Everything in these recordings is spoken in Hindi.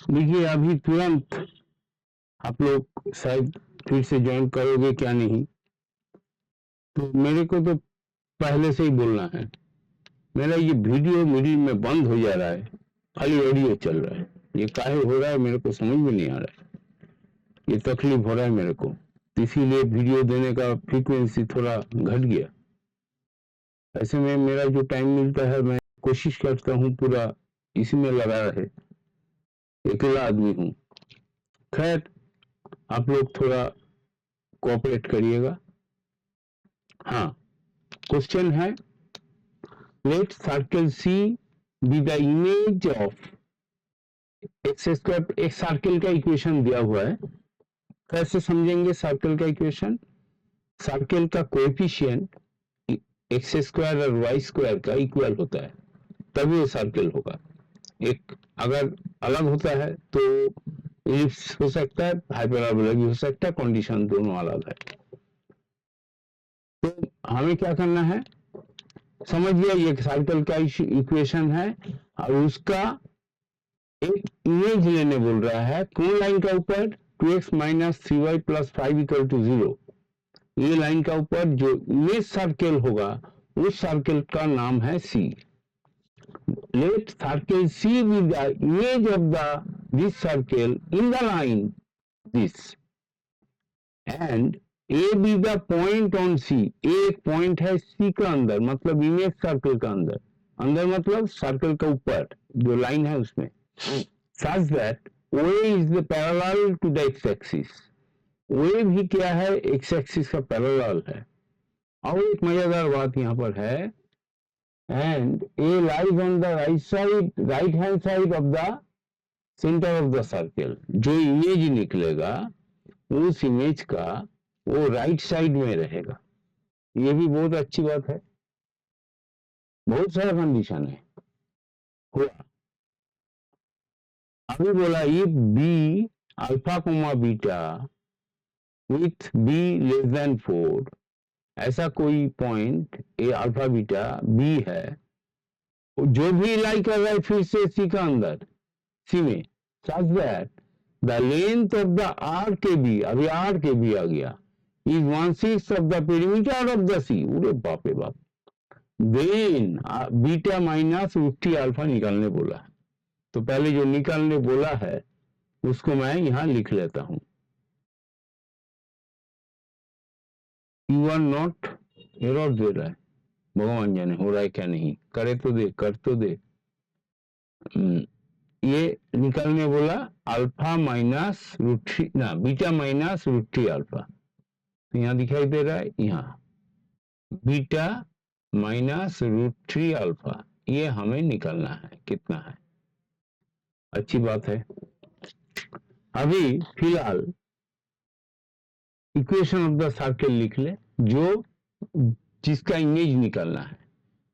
देखिए अभी तुरंत आप लोग शायद फिर से ज्वाइन करोगे क्या नहीं, तो मेरे को तो पहले से ही बोलना है। मेरा ये वीडियो मिडिल में बंद हो जा रहा है, खाली ऑडियो चल रहा है। ये काहे हो रहा है मेरे को समझ में नहीं आ रहा है, ये तकलीफ हो रहा है मेरे को, इसीलिए वीडियो देने का फ्रीक्वेंसी थोड़ा घट गया। ऐसे में मेरा जो टाइम मिलता है मैं कोशिश करता हूँ पूरा इसी में लगा रहे, अकेला आदमी हूँ। खैर आप लोग थोड़ा कोऑपरेट करिएगा। हाँ, क्वेश्चन है, let circle C be the image of x square. एक सर्कल का इक्वेशन दिया हुआ है, कैसे समझेंगे सर्कल का इक्वेशन? सर्कल का कोएफिशिएंट एक्स स्क्वायर और वाई स्क्वायर का इक्वल होता है, तभी वो सर्कल होगा। एक अगर अलग होता है तो इलिप्स हो सकता है, हाइपरबोला भी हो सकता है, कंडीशन दोनों अलग है। तो हमें क्या करना है, समझिए ये सर्कल का इक्वेशन है और उसका एक इमेज लेने बोल रहा है। कौन लाइन का ऊपर? 2x minus 3y plus 5 equal to 0। ये लाइन का ऊपर जो इमेज सर्कल होगा उस सर्कल का नाम है C। Let circle C be the image of this circle in the line this, and A be the point on C। A एक पॉइंट है C का अंदर, मतलब इमेज सर्कल का अंदर, अंदर मतलब सर्कल का ऊपर जो लाइन है उसमें, such that OA is the parallel to the x-axis। OA भी क्या है? x-axis का पैरेलल है। और एक मजेदार बात यहाँ पर है, and A lies on the right hand side of the center of the circle। जो इमेज निकलेगा उस इमेज का वो राइट साइड में रहेगा। ये भी बहुत अच्छी बात है, बहुत सारा कंडीशन है। अभी बोला if B alpha comma beta with B less than 4, ऐसा कोई point A alpha beta B है जो भी लाई कर रहा है फिर से सी का अंदर, सी में, such that the length of the R के बी, अभी R के बी आ गया, is 1/6 of the perimeter of the C। अरे बाप रे बाप। देन बीटा माइनस √3 अल्फा निकालने बोला है, तो पहले जो निकालने बोला है उसको मैं यहां लिख लेता हूं। यू आर नॉट, एरर दे रहा है, भगवान जाने हो रहा है क्या नहीं, करे तो दे, कर तो दे। ये निकालने बोला अल्फा माइनस √3 ना बीटा माइनस √3 अल्फा, तो यहाँ दिखाई दे रहा है, यहाँ बीटा माइनस √3 अल्फा, ये हमें निकालना है कितना है। अच्छी बात है। अभी फिलहाल इक्वेशन ऑफ द सर्कल लिख ले, जो जिसका इमेज निकालना है,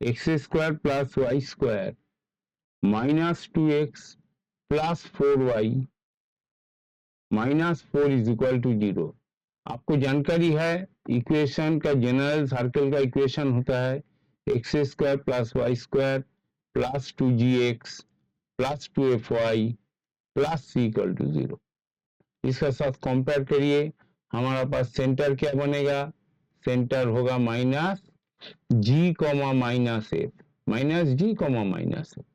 x square plus y square minus 2x plus 4y minus 4 is equal to 0। आपको जानकारी है इक्वेशन का, जनरल सर्कल का इक्वेशन होता है x square plus y square plus 2gx plus 2fy plus c equal to 0। इसका साथ कंपेयर करिए, हमारा पास सेंटर क्या बनेगा? सेंटर होगा minus g comma minus F, minus G comma minus F,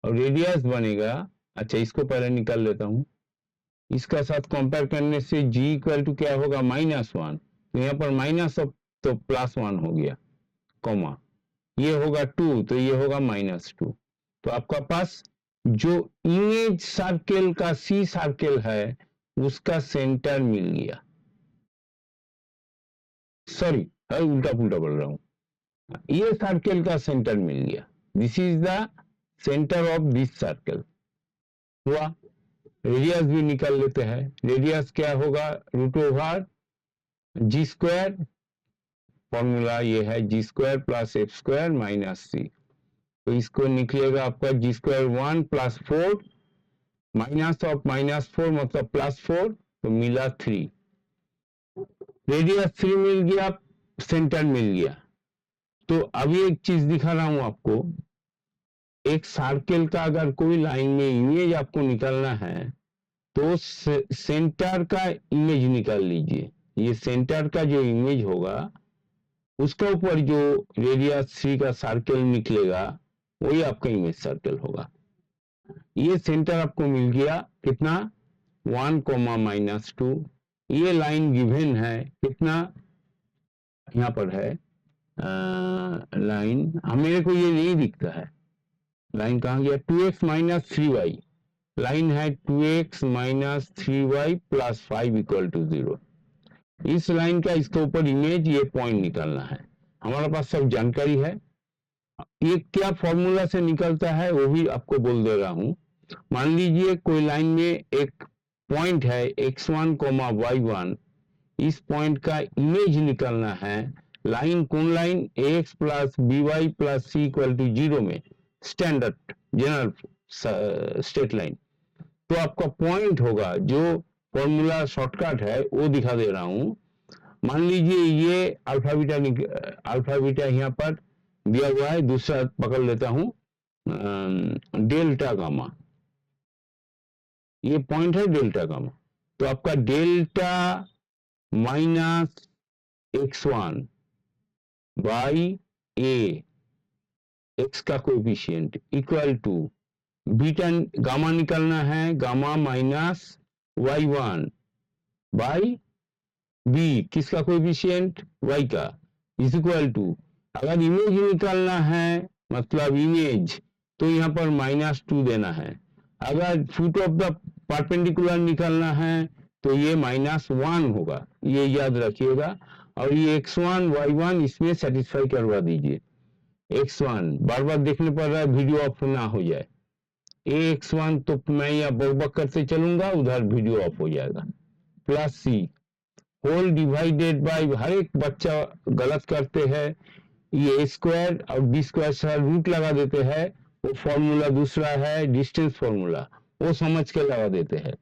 और रेडियस बनेगा, अच्छा इसको पहले निकाल लेता हूं, इसका साथ कंपेयर करने से g इक्वल टू क्या होगा? -1, तो यहाँ पर माइनस तो +1 हो गया, कॉमा ये होगा 2 तो ये होगा -2। तो आपका पास जो इमेज सर्कल का सी सर्कल है उसका सेंटर मिल गया। सॉरी, उल्टा पुल्टा बोल रहा हूं, ये सर्कल का सेंटर मिल गया, this is the centre of this circle हुआ। रेडियस भी निकाल लेते हैं, रेडियस क्या होगा? √g स्क्वायर, फॉर्मूला ये है g square plus F square minus C, तो इसको निकलेगा आपका g square 1 plus 4 minus of -4 मतलब +4, तो मिला 3। रेडियस 3 मिल गया, सेंटर मिल गया। तो अभी एक चीज दिखा रहा हूं आपको, एक सर्कल का अगर कोई लाइन में इमेज आपको निकालना है तो सेंटर का इमेज निकाल लीजिए। ये सेंटर का जो इमेज होगा उसका ऊपर जो रेडियस 3 का सर्कल निकलेगा वही आपका इमेज सर्कल होगा। ये सेंटर आपको मिल गया कितना 1 -2। ये लाइन गिवन है कितना, यहाँ पर है लाइन, मेरे को ये नहीं दिखता है लाइन कहाँ गया, 2x - 3y लाइन है 2x - 3y + 5 = 0। इस लाइन का इसके ऊपर इमेज, ये पॉइंट निकालना है। हमारे पास सब जानकारी है। ये क्या फॉर्मूला से निकलता है वो भी आपको बोल दे रहा हूं। मान लीजिए कोई लाइन में एक पॉइंट है x1, y1, इस पॉइंट का इमेज निकालना है। लाइन कौन लाइन, ax + by + c = 0 में स्टैंडर्ड जनरल स्ट्रेट लाइन। तो आपका पॉइंट होगा, जो फॉर्मूला शॉर्टकट है वो दिखा दे रहा हूं। मान लीजिए ये अल्फा बीटा यहाँ पर दिया हुआ है, दूसरा पकड़ लेता हूं डेल्टा गामा, ये पॉइंट है डेल्टा गामा। तो आपका delta -x1 by a, x का coefficient equal to beta gamma निकालना है, गामा -y1 बाई बी, किसका कोएफिशिएंट, y का, इज इक्वल टू, अगर इमेज निकालना है मतलब इमेज, तो यहाँ पर -2 देना है। अगर फुट ऑफ द परपेंडिकुलर निकालना है तो ये -1 होगा, ये याद रखिएगा। और ये x1 y1 इसमें सेटिस्फाई करवा दीजिए। x1 बार बार देखने पड़ रहा है, वीडियो ऑफ ना हो जाए। ax1 तो मैं यहाँ बक करते चलूंगा, उधर वीडियो ऑफ हो जाएगा, plus c whole divided by, हर एक बच्चा गलत करते हैं, ये स्क्वायर और बी स्क्वायर से रूट लगा देते हैं। वो फॉर्मूला दूसरा है डिस्टेंस फॉर्मूला, वो समझ के लगा देते हैं।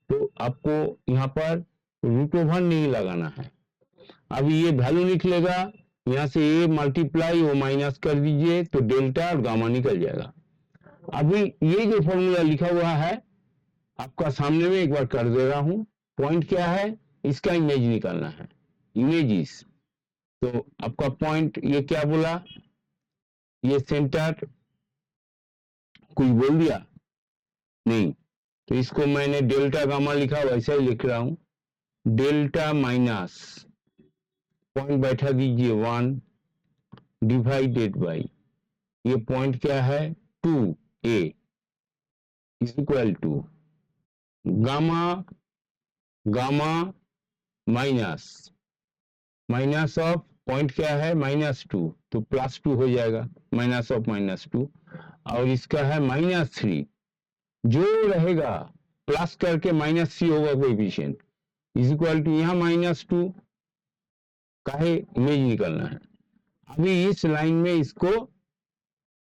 तो आपको यहाँ पर रूट ओवर नहीं लगाना है। अभी ये वैल्यू निकलेगा, यहाँ से ए मल्टीप्लाई वो माइनस कर दीजिए तो डेल्टा और गामा निकल जाएगा। अभी ये जो फॉर्मूला लिखा हुआ है आपका सामने में एक बार कर दे रहा हूं। पॉइंट क्या है, इसका इमेज निकालना है, इमेजेस। तो आपका पॉइंट ये क्या बोला, ये सेंटर, कुछ बोल दिया नहीं, तो इसको मैंने डेल्टा गामा लिखा वैसा ही लिख रहा हूं। डेल्टा माइनस पॉइंट बैठा दीजिए 1 डिवाइडेड बाई, ये पॉइंट क्या है 2a is equal to gamma, gamma minus of point क्या है -2, तो +2 हो जाएगा, माइनस ऑफ -2, और इसका है -3, जो रहेगा प्लस करके -3 होगा कोएफिशिएंट, इज इक्वल टू यहाँ -2 काहे इमेज निकालना है। अभी इस लाइन में इसको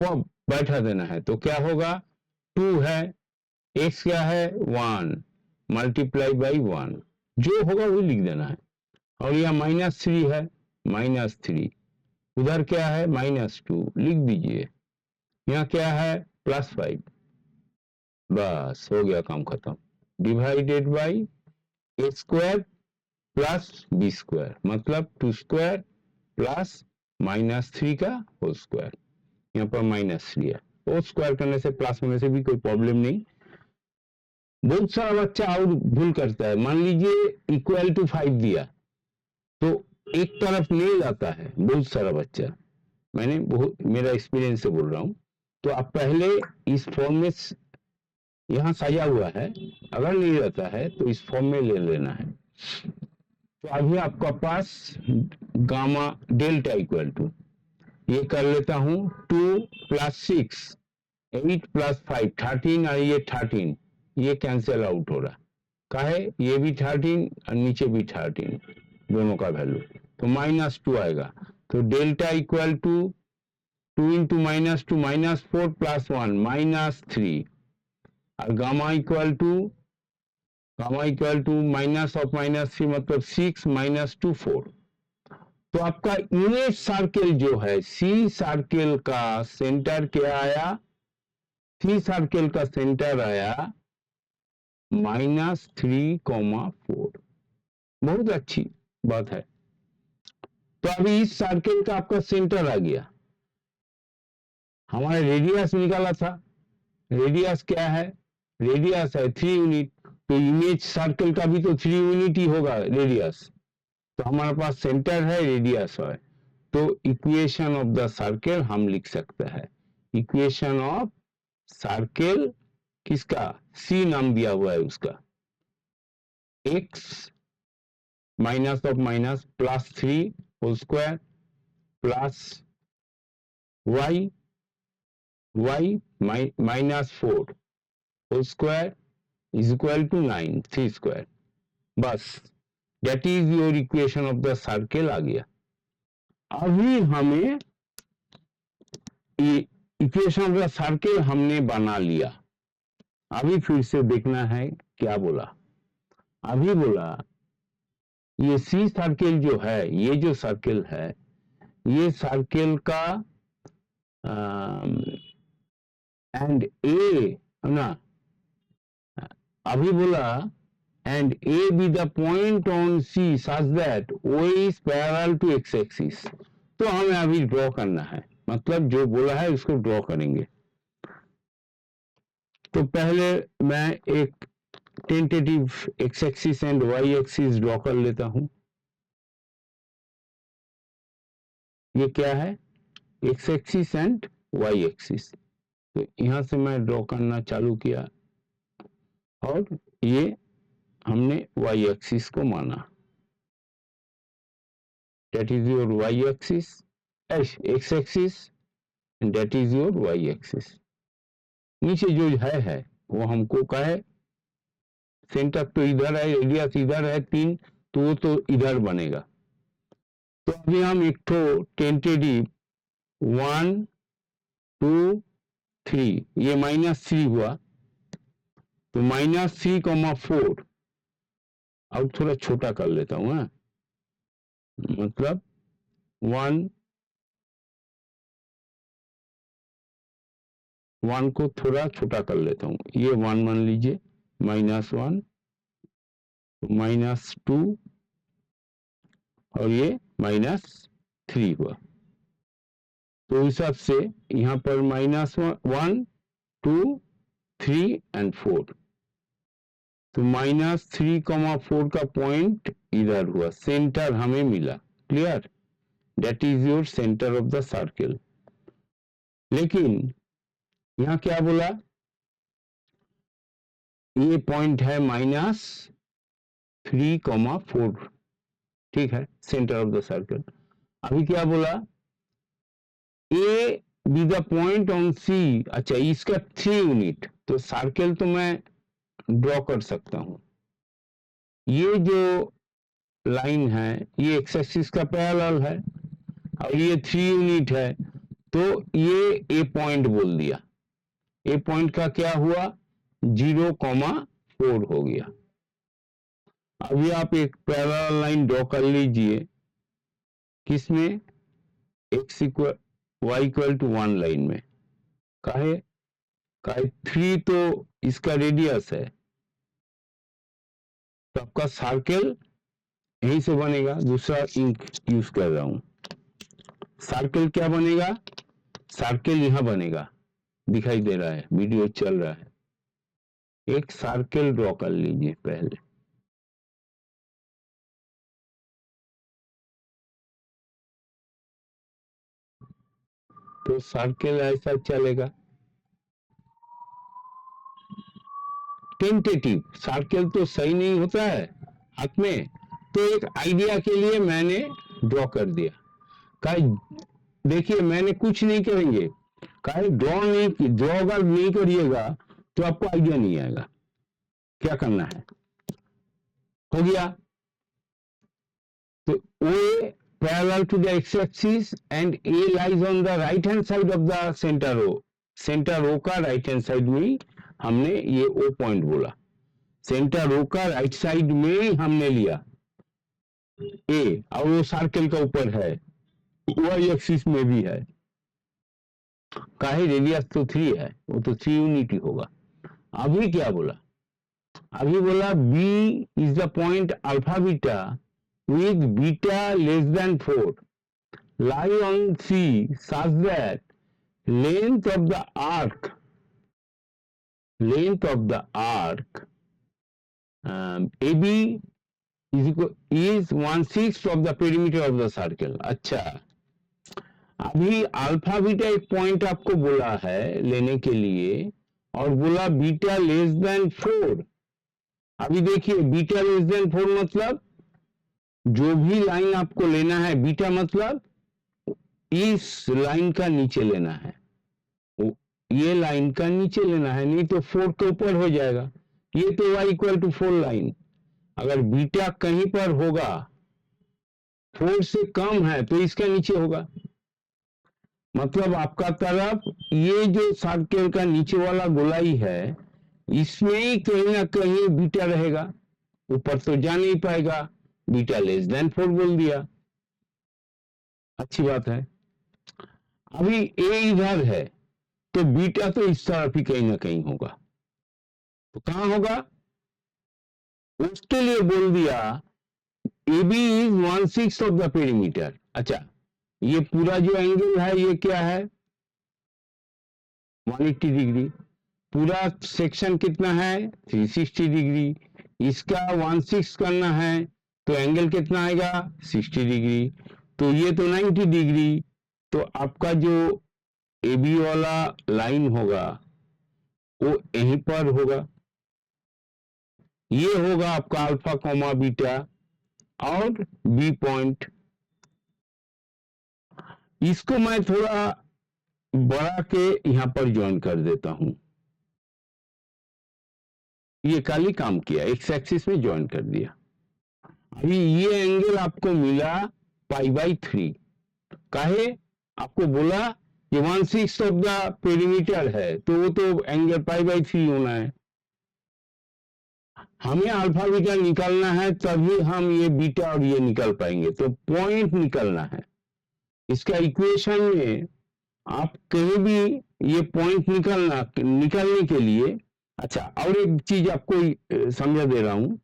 बैठा देना है, तो क्या होगा 2 है, x क्या है 1 मल्टीप्लाई बाई 1, जो होगा वो लिख देना है। और यह -3 है, -3, उधर क्या है -2 लिख दीजिए, यहाँ क्या है +5, बस हो गया काम खत्म। Divided by a square plus b square, मतलब 2² प्लस -3 का होल स्क्वायर, यहाँ पर -3 है, होल स्क्वायर करने से प्लस होने से भी कोई प्रॉब्लम नहीं। बहुत सारा बच्चा और भूल करता है, मान लीजिए इक्वल टू 5 दिया तो एक तरफ नहीं जाता है बहुत सारा बच्चा, मैंने बहुत मेरा एक्सपीरियंस से बोल रहा हूं। तो आप पहले इस फॉर्म में, यहाँ सजा हुआ है, अगर नहीं रहता है तो इस फॉर्म में ले लेना है। तो अभी आपका पास गामा डेल्टा इक्वल टू, ये कर लेता हूं 2 + 6 8 + 5 13, और ये 13, ये कैंसिल आउट हो रहा काहे, ये भी 13 और नीचे भी 13, दोनों का वैल्यू, तो -2 आएगा। तो डेल्टा इक्वल टू 2 × -2 -4 + 1 -3, और gamma equal to minus of -3 मतलब 6 - 2 4। तो आपका इमेज सर्किल जो है, सी सर्किल का सेंटर क्या आया, सी सर्किल का सेंटर आया -3,4। बहुत अच्छी बात है। तो अभी इस सर्कल का आपका सेंटर आ गया। हमारे रेडियस निकाला था, रेडियस क्या है, रेडियस है 3 यूनिट, तो इमेज सर्कल का भी तो 3 यूनिट ही होगा रेडियस। तो हमारे पास सेंटर है, रेडियस है, तो इक्वेशन ऑफ द सर्कल हम लिख सकते हैं। इक्वेशन ऑफ सर्कल किसका, सी नाम दिया हुआ है उसका, x minus of minus +3 whole square plus y -4 whole square is equal to 9, 3 square. बस that is your equation of the circle आ गया। अभी हमें इक्वेशन ऑफ द सर्कल हमने बना लिया। अभी फिर से देखना है क्या बोला। अभी बोला ये सी सर्कल जो है, ये जो सर्कल है, ये सर्कल का एंड ए ना, अभी बोला and A be the point on C such that O is parallel to x axis। तो हमें अभी ड्रॉ करना है, मतलब जो बोला है उसको ड्रॉ करेंगे। तो पहले मैं एक tentative x axis and y axis draw कर लेता हूं। ये क्या है, x axis and y axis. तो यहां से मैं ड्रॉ करना चालू किया और ये हमने y एक्सिस को माना, that is your y axis, x axis and that is your y axis। नीचे जो है वो हमको कहे सेंटर तो इधर है, रेडियस इधर है 3, तो वो तो इधर बनेगा। तो अभी हम एक तो टेंटेटिव 1 2 3, ये -3 हुआ, तो -3,4 अब थोड़ा छोटा कर लेता हूं, मतलब 1 को थोड़ा छोटा कर लेता हूं, ये 1 मान लीजिए, -1 -2 और ये -3 हुआ। तो हिसाब से यहां पर -1 2 3 एंड 4, तो -3,4 का पॉइंट इधर हुआ, सेंटर हमें मिला। Clear, that is your centre of the circle. लेकिन यहां क्या बोला, ये पॉइंट है -3,4, ठीक है, सेंटर ऑफ द सर्कल। अभी क्या बोला, A B the point on C. अच्छा, इसका 3 यूनिट, तो सर्कल तो मैं ड्रॉ कर सकता हूं। ये जो लाइन है ये एक्स एक्सिस का पैरेलल है और ये 3 यूनिट है, तो ये ए पॉइंट बोल दिया। ए पॉइंट का क्या हुआ, 0,4 हो गया। अभी आप एक पैरेलल लाइन ड्रॉ कर लीजिए, किसमें, x equal y equal to 1 line में। काहे 3 तो इसका रेडियस है, तो आपका सर्कल यहीं से बनेगा। दूसरा इंक यूज कर रहा हूं, सर्कल क्या बनेगा, सर्कल यहां बनेगा, दिखाई दे रहा है, वीडियो चल रहा है। एक सर्कल ड्रॉ कर लीजिए पहले, तो सर्कल ऐसा चलेगा। टेंटेटिव सर्कल तो सही नहीं होता है हाथ में, तो एक आइडिया के लिए मैंने ड्रॉ कर दिया। देखिए मैंने कुछ नहीं करेंगे, ड्रॉ अगर नहीं करिएगा तो आपको आइडिया नहीं आएगा क्या करना है। हो गया, तो O parallel to the x-axis and A lies on the right hand side of the center O। Centre O का राइट हैंड साइड में हमने ये O पॉइंट बोला, सेंटर O का राइट साइड में हमने लिया A, और वो सर्कल का ऊपर है, Y एक्सिस में भी है। काहे, रेडियस तो 3 है, वो तो 3 यूनिट ही होगा। अभी क्या बोला, अभी बोला B is the point alpha beta with beta less than 4 lie on C such that length of the arc AB is 1/6 of the perimeter of the circle. अच्छा, अभी अल्फा बीटा एक पॉइंट आपको बोला है लेने के लिए और बोला बीटा लेस देन 4। अभी देखिए बीटा लेस देन 4 मतलब जो भी लाइन आपको लेना है, बीटा मतलब इस लाइन का नीचे लेना है, ये लाइन का नीचे लेना है, नहीं तो 4 के ऊपर हो जाएगा। ये तो y इक्वल टू 4 लाइन, अगर बीटा कहीं पर होगा 4 से कम है तो इसका नीचे होगा, मतलब आपका तरफ ये जो सर्कल का नीचे वाला गोलाई है इसमें ही कहीं ना कहीं बीटा रहेगा, ऊपर तो जा नहीं पाएगा। बीटा लेस देन 4 बोल दिया, अच्छी बात है। अभी ए इधर है तो बीटा तो इस तरफ ही कहीं ना कहीं होगा, तो कहां होगा उसके लिए बोल दिया A B is 1/6 of the perimeter. अच्छा, ये पूरा जो एंगल है ये क्या है 180 डिग्री, पूरा सेक्शन कितना है 360 डिग्री, इसका 1/6 करना है तो एंगल कितना आएगा 60 डिग्री, तो ये तो 90 डिग्री। तो आपका जो ए बी वाला लाइन होगा वो यहीं पर होगा, ये होगा आपका अल्फा कोमा बीटा और बी पॉइंट। इसको मैं थोड़ा बढ़ा के यहां पर ज्वाइन कर देता हूं, ये काली काम किया, एक्स एक्सिस में ज्वाइन कर दिया। अभी ये एंगल आपको मिला π/3, काहे आपको बोला ये 1/6 ऑफ द पेरीमीटर है तो वो तो एंगल π/3 होना है। हमें अल्फा बीटा निकालना है तभी हम ये बीटा और ये निकाल पाएंगे, तो पॉइंट निकालना है। इसका इक्वेशन में आप कहीं भी ये पॉइंट निकालने के लिए, अच्छा और एक चीज आपको समझा दे रहा हूं,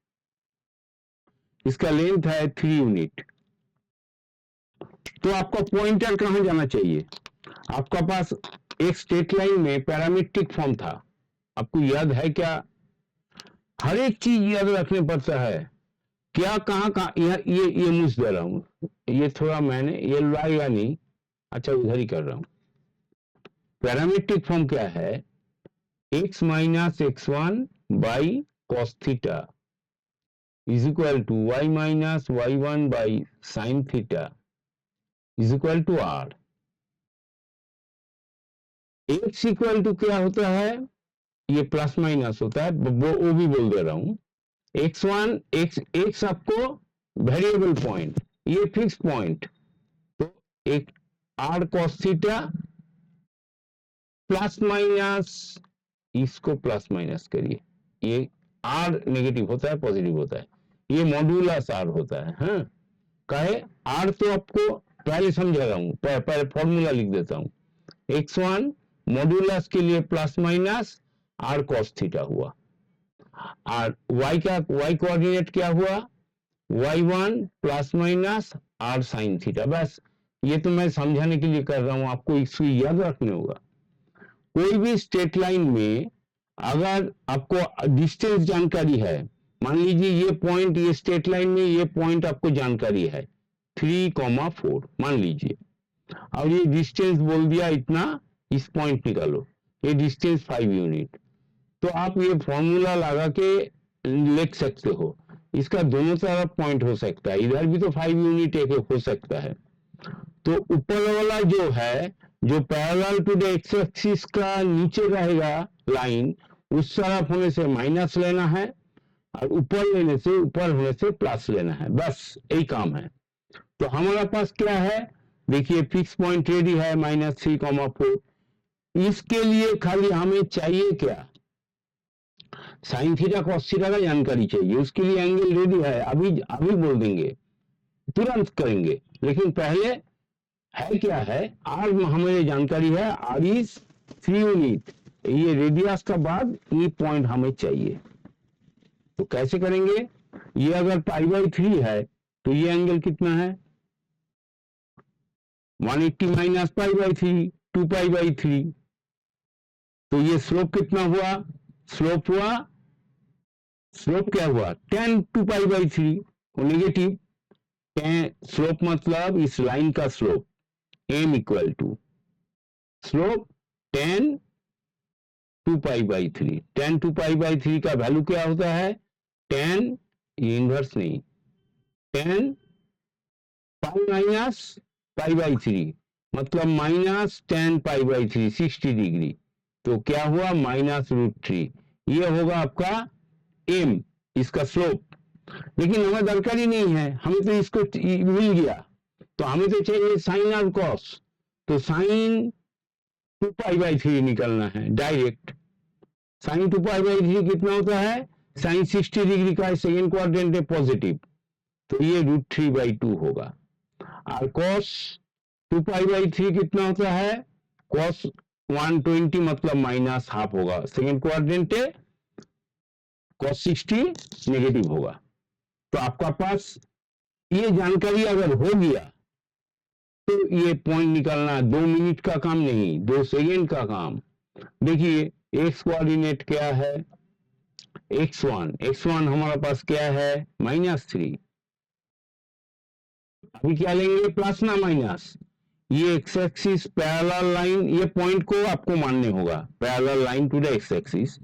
इसका लेंथ है 3 यूनिट, तो आपका पॉइंटर कहां जाना चाहिए, आपका पास एक स्ट्रेट लाइन में पैरामीट्रिक फॉर्म था, आपको याद है क्या, हर एक चीज याद रखने पड़ता है, क्या कहां ये मुझ दे रहा हूं, ये थोड़ा मैंने ये लाएगा नहीं, अच्छा उधर ही कर रहा हूं। पैरामीट्रिक फॉर्म क्या है x minus x1 by cos theta is equal to y minus y1 by sine theta is equal to r। x equal to क्या होता है, ये प्लस माइनस होता है, वो भी बोल दे रहा हूं। x1 x आपको वेरिएबल पॉइंट, ये फिक्स पॉइंट, तो एक r cos theta plus minus, इसको प्लस माइनस करिए, ये r नेगेटिव होता है पॉजिटिव होता है, ये मॉड्यूलस r होता है। हाँ, कहे r तो आपको पहले समझा रहा हूं, पहले फॉर्मूला लिख देता हूं, x1 मॉड्यूलस के लिए plus minus r cos theta हुआ, और y कोऑर्डिनेट क्या हुआ y1 plus minus r sine theta. बस ये तो मैं समझाने के लिए कर रहा हूं, आपको इसको याद रखने होगा। कोई भी स्ट्रेट लाइन में अगर आपको डिस्टेंस जानकारी है, मान लीजिए ये पॉइंट, ये स्ट्रेट लाइन में ये पॉइंट आपको जानकारी है 3,4 मान लीजिए, और ये डिस्टेंस बोल दिया इतना, इस पॉइंट निकालो, ये डिस्टेंस 5 यूनिट, तो आप ये फॉर्मूला लगा के लिख सकते हो, इसका दोनों तरफ पॉइंट हो सकता है, इधर भी तो 5 यूनिट एक हो सकता है। तो ऊपर वाला जो है, जो parallel to the x axis का नीचे रहेगा लाइन, उस तरफ होने से माइनस लेना है और ऊपर होने से प्लस लेना है, बस यही काम है। तो हमारे पास क्या है, देखिए फिक्स पॉइंट रेडी है -3,4, इसके लिए खाली हमें चाहिए क्या, साइन थीटा कॉस थीटा का जानकारी चाहिए, उसके लिए एंगल रेडी है, अभी बोल देंगे, तुरंत करेंगे, लेकिन पहले है क्या है, आर हमें जानकारी है, आर इज 3 यूनिट, ये रेडियस का बाद ये पॉइंट हमें चाहिए। तो कैसे करेंगे, ये अगर π/3 है तो ये एंगल कितना है 180 माइनस π/3 2π/3। तो ये स्लोप कितना हुआ, स्लोप क्या हुआ tan 2π/3 और नेगेटिव स्लोप मतलब इस लाइन का slope m equal to slope tan 2π/3। tan 2π/3 का वैल्यू क्या होता है tan, ये इनवर्स नहीं, tan पाई माइनस π/3 मतलब माइनस tan π/3 60 डिग्री। तो क्या हुआ -√3, ये होगा आपका m, इसका स्लोप। लेकिन हमें दरकार ही नहीं है, हमें तो इसको मिल गया, तो हमें तो चाहिए साइन और कॉस। तो साइन 2π/3 निकलना है डायरेक्ट। साइन 2π/3 कितना होता है, साइन 60 डिग्री का सेकेंड क्वाड्रेंट है पॉजिटिव, तो ये √3/2 होगा। और cos 2π/3 कितना होता है, cos 120 मतलब -½ होगा, सेकेंड क्वाड्रेंट है, cos 60 नेगेटिव होगा। तो आपका पास ये जानकारी अगर हो गया तो ये पॉइंट निकालना 2 मिनट का काम नहीं, 2 सेकेंड का काम। देखिए एक्स कोऑर्डिनेट क्या है, x1 हमारे पास क्या है -3। अभी क्या लेंगे, प्लस ना माइनस, ये एक्स एक्सिस पैरेलल लाइन, ये पॉइंट को आपको मानने होगा parallel line to the x axis,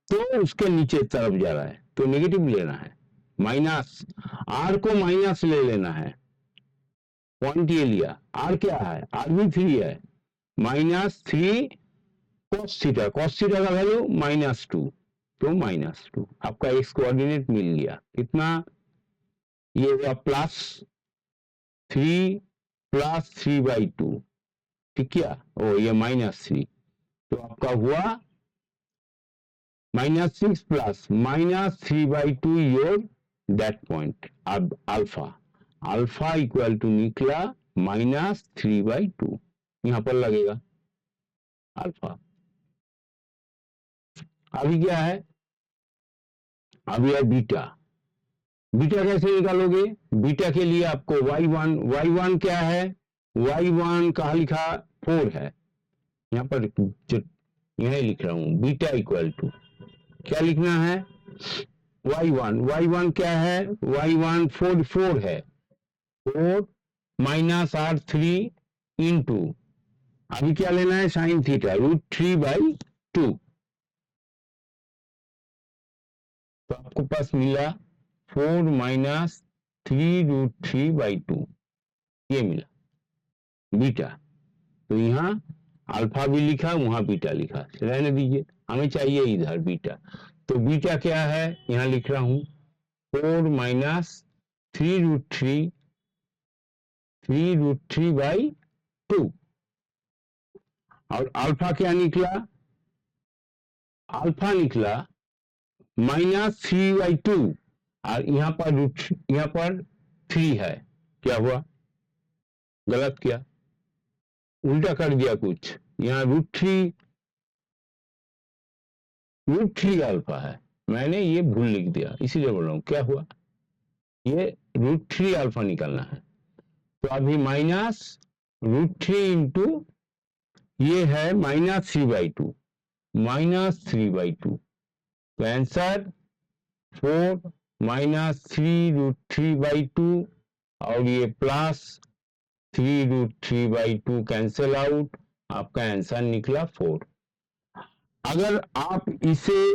तो उसके नीचे तरफ जा रहा है तो नेगेटिव लेना है, माइनस आर को माइनस ले लेना है, पॉइंट ये लिया, आर क्या है, आर भी 3 है, -3 cos थीटा का वैल्यू -2, तो -2 आपका एक्स कोऑर्डिनेट मिल गया। कितना, ये हुआ +3 + 3/2, ठीक क्या, ओ ये -3, तो आपका हुआ -6 + -3/2 योर दैट पॉइंट। अब अल्फा इक्वल टू निकला -3/2, यहां पर लगेगा अल्फा। अभी क्या है, अभी है बीटा कैसे निकालोगे, बीटा के लिए आपको y1 क्या है, y1 कहा लिखा 4 है, यहां पर यही लिख रहा हूं, बीटा इक्वल टू क्या लिखना है, y1 क्या है, y1 4 है, 4 - R3 इंटू, अभी क्या लेना है साइन थीटा √3/2, तो आपको पास मिला 4 - 3√3/2, ये मिला बीटा। तो यहाँ अल्फा भी लिखा, वहां बीटा लिखा, रहने दीजिए, हमें चाहिए इधर बीटा। तो बीटा क्या है, यहाँ लिख रहा हूं 4 - 3√3/2, और अल्फा क्या निकला, अल्फा निकला -3/2, और यहाँ पर 3 है, क्या हुआ, गलत किया, उल्टा कर दिया कुछ, यहाँ √3 अल्फा है, मैंने ये भूल लिख दिया, इसीलिए बोल रहा हूं, क्या हुआ, ये √3 अल्फा निकलना है। तो अभी -√3 इंटू ये है -3/2, तो आंसर 4 - 3√3/2, और ये प्लस 3√3/2 कैंसिल आउट, आपका आंसर निकला 4। अगर आप इसे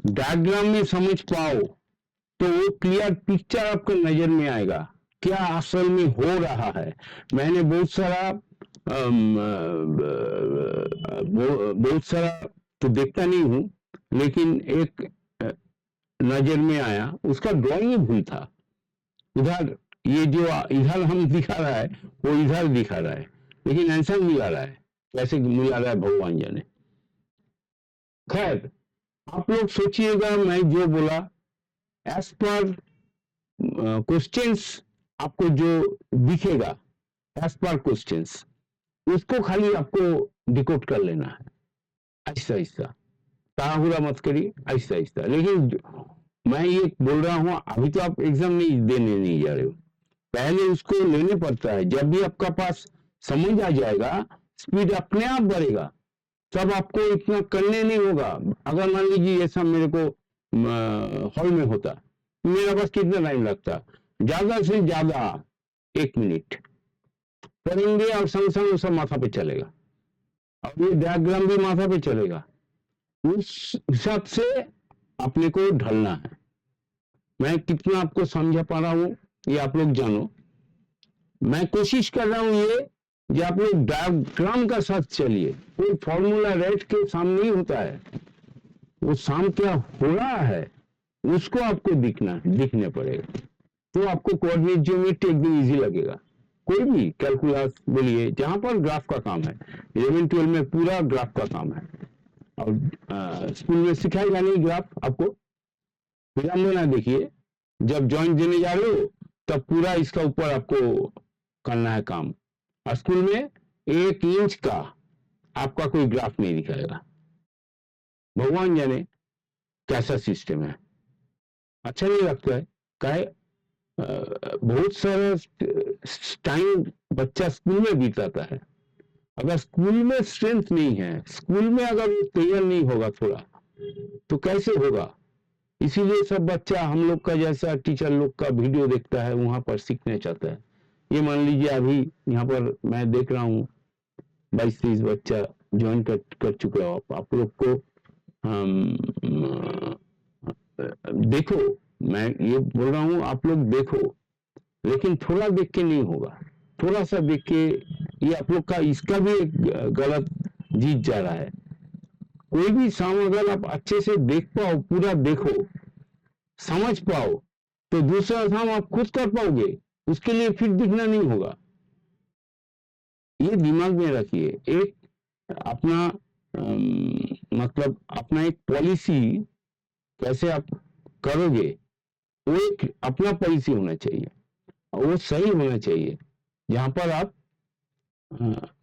डायग्राम में समझ पाओ तो वो क्लियर पिक्चर आपको नजर में आएगा क्या असल में हो रहा है। मैंने बहुत सारा तो देखता नहीं हूं, लेकिन एक नजर में आया, उसका ड्राइंग ही भूल था, उधर ये जो इधर हम दिखा रहा है वो इधर दिखा रहा है, लेकिन आंसर मिला रहा है, कैसे मिला रहा है भगवान जाने। खैर आप लोग सोचिएगा, मैं जो बोला एज पर क्वेश्चंस आपको जो दिखेगा एज पर क्वेश्चंस, उसको खाली आपको डिकोड कर लेना है, ऐसा ताहुरा मत करिए, ऐसा। लेकिन मैं ये बोल रहा हूँ, अभी तो आप एग्जाम नहीं देने नहीं जा रहे हो, पहले उसको लेने पड़ता है। जब भी आपका पास समझ आ जाएगा, स्पीड अपने आप बढ़ेगा, तब आपको इतना करने नहीं होगा। अगर मान लीजिए ये सब मेरे को हॉल में होता, मेरा पास कितना टाइम लगता, ज्यादा से ज्यादा 1 मिनट करेंगे और संग संग वो सब माथा पे चलेगा, और ये डायग्राम भी माथा पे चलेगा। उस हिसाब से अपने को ढलना है। मैं कितना आपको समझा पा रहा हूं ये आप लोग जानो। मैं कोशिश कर रहा हूं ये कि आप लोग डायग्राम का साथ चलिए, कोई फॉर्मूला रेट के सामने ही होता है, वो साम क्या हो रहा है उसको आपको दिखने पड़ेगा, तो आपको कोऑर्डिनेट ज्योमेट्री एकदम इजी लगेगा। कोई भी कैलकुलस बोलिए, जहां पर ग्राफ का काम है, 11-12 में पूरा ग्राफ का काम है, और स्कूल में सिखाएगा नहीं ग्राफ आपको। विडंबना देखिए, जब जॉइंट देने जा रहे हो तब पूरा इसका ऊपर आपको करना है काम, और स्कूल में 1 इंच का आपका कोई ग्राफ नहीं दिखाएगा। भगवान जाने कैसा सिस्टम है, अच्छा नहीं लगता है। काहे बहुत सारा टाइम बच्चा स्कूल में बिताता है, अगर स्कूल में स्ट्रेंथ नहीं है, स्कूल में अगर वो तैयार नहीं होगा थोड़ा, तो कैसे होगा। इसीलिए सब बच्चा हम लोग का जैसा टीचर लोग का वीडियो देखता है, वहां पर सीखना चाहता है। ये मान लीजिए अभी यहाँ पर मैं देख रहा हूँ 22-23 बच्चा ज्वाइन कर चुके हो आप लोग को। देखो, मैं ये बोल रहा हूँ आप लोग देखो, लेकिन थोड़ा देख के नहीं होगा, थोड़ा सा देख के। ये आप लोग का इसका भी एक गलत जीत जा रहा है। कोई भी साम अगर आप अच्छे से देख पाओ, पूरा देखो, समझ पाओ, तो दूसरा काम आप खुद कर पाओगे, उसके लिए फिर दिखना नहीं होगा। ये दिमाग में रखिए। एक अपना मतलब अपना एक पॉलिसी कैसे आप करोगे, वो एक अपना पॉलिसी होना चाहिए, वो सही होना चाहिए, जहां पर आप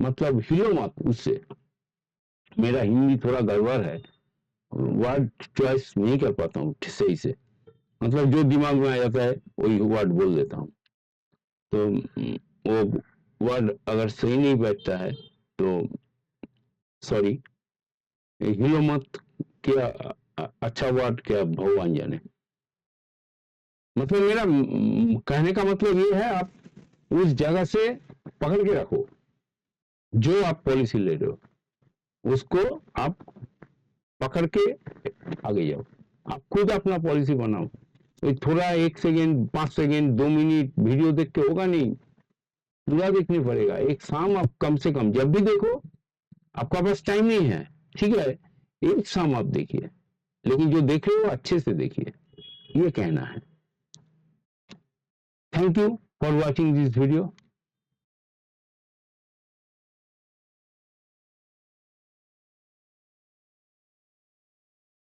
मतलब हिलो मत उससे। मेरा हिंदी थोड़ा गड़बड़ है, वर्ड चॉइस नहीं कर पाता हूँ सही से, मतलब जो दिमाग में आ जाता है वही वर्ड बोल देता हूँ, तो वो वर्ड अगर सही नहीं बैठता है तो सॉरी। हिलो मत क्या अच्छा वर्ड क्या भगवान जाने। मतलब मेरा कहने का मतलब ये है, आप उस जगह से पकड़ के रखो, जो आप पॉलिसी ले रहे हो उसको आप पकड़ के आगे जाओ, आप खुद अपना पॉलिसी बनाओ। तो थोड़ा 1 सेकेंड 5 सेकेंड 2 मिनट वीडियो देख के होगा नहीं, पूरा देखने पड़ेगा। एक शाम आप कम से कम जब भी देखो, आपका पास टाइम नहीं है, ठीक है, एक शाम आप देखिए, लेकिन जो देख रहे हो अच्छे से देखिए, ये कहना है। Thank you for watching this video.